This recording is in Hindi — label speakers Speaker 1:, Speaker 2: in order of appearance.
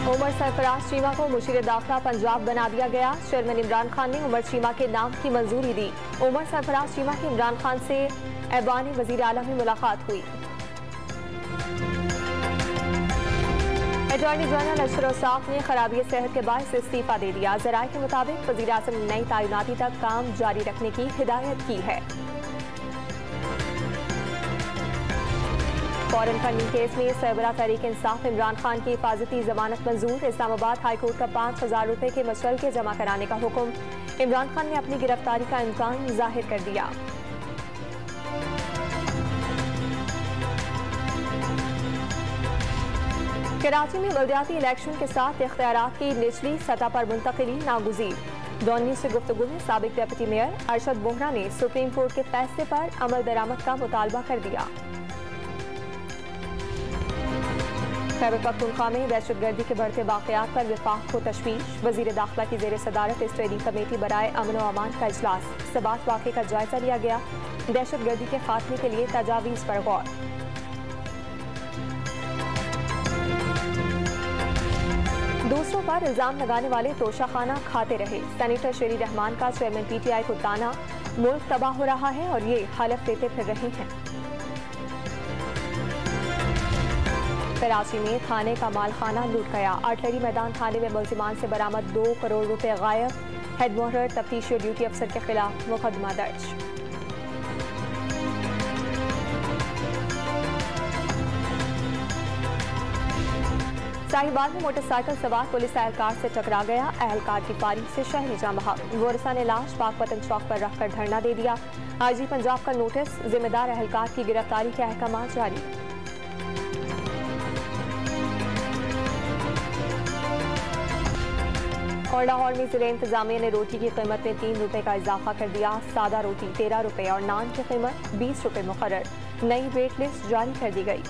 Speaker 1: उमर सरफराज चीमा को मुशीर दाखिला पंजाब बना दिया गया। चेयरमैन इमरान खान ने उमर चीमा के नाम की मंजूरी दी। उमर सरफराज चीमा की इमरान खान से ऐवान वजीर आला में मुलाकात हुई। अटॉर्नी जनरल अशरफ साफ ने खराबी सेहत के बायस इस्तीफा दे दिया। ज़राए के मुताबिक वज़ीर आज़म ने नई तैनाती तक काम जारी रखने की हिदायत की है। फॉरेन फंडिंग केस में सरबराह तहरीक इंसाफ इमरान खान की हिफाजती जमानत मंजूर। इस्लामाबाद हाईकोर्ट का 5,000 रुपए के मशल्के जमा कराने का हुक्म। इमरान खान ने अपनी गिरफ्तारी का इम्कान जाहिर कर दिया। कराची में बल्दियाती इलेक्शन के साथ इख्तियारात की निचली सतह पर मुंतकिली नागुज़ीर। डॉन न्यूज़ से गुफ्तगू में साबिक डिप्टी मेयर अरशद बोहरा ने सुप्रीम कोर्ट के फैसले पर अमल दरामद का मुतालबा कर दिया। खैबर पख्तूनख्वा में दहशतगर्दी के बढ़ते वाक़यात पर विफाक को तशवीश। वज़ीर दाखिला की ज़ेर सदारत स्टेयरिंग कमेटी बराए अमन व अमान का इजलास। सबात वाक़े का जायजा लिया गया। दहशतगर्दी के खात्मे के लिए तजावीज़ पर गौर। दूसरों पर इल्जाम लगाने वाले तोशाखाना खाते रहे। सेनेटर शेरी रहमान का चेयरमैन PTI को ताना। मुल्क तबाह हो रहा है और ये हलफ देते फिर रहे हैं। कराची में थाने का मालखाना लूट गया। आर्टिलरी मैदान थाने में मुल्जिमान से बरामद 2 करोड़ रुपए गायब। हेड मोहर तफ्तीशी और ड्यूटी अफसर के खिलाफ मुकदमा दर्ज। साहिबाल में मोटरसाइकिल सवार पुलिस एहलकार से टकरा गया। एहलकार की फारिग से शहरी जाम बहक। वोरसा ने लाश पाकपतन चौक पर रखकर धरना दे दिया। IG पंजाब का नोटिस। जिम्मेदार एहलकार की गिरफ्तारी के अहकाम जारी। और लाहौर में जिले इंतजामिया ने रोटी की कीमत में 3 रुपए का इजाफा कर दिया। सादा रोटी 13 रुपए और नान की कीमत 20 रुपए मुकर्रर। नई रेट लिस्ट जारी कर दी गई।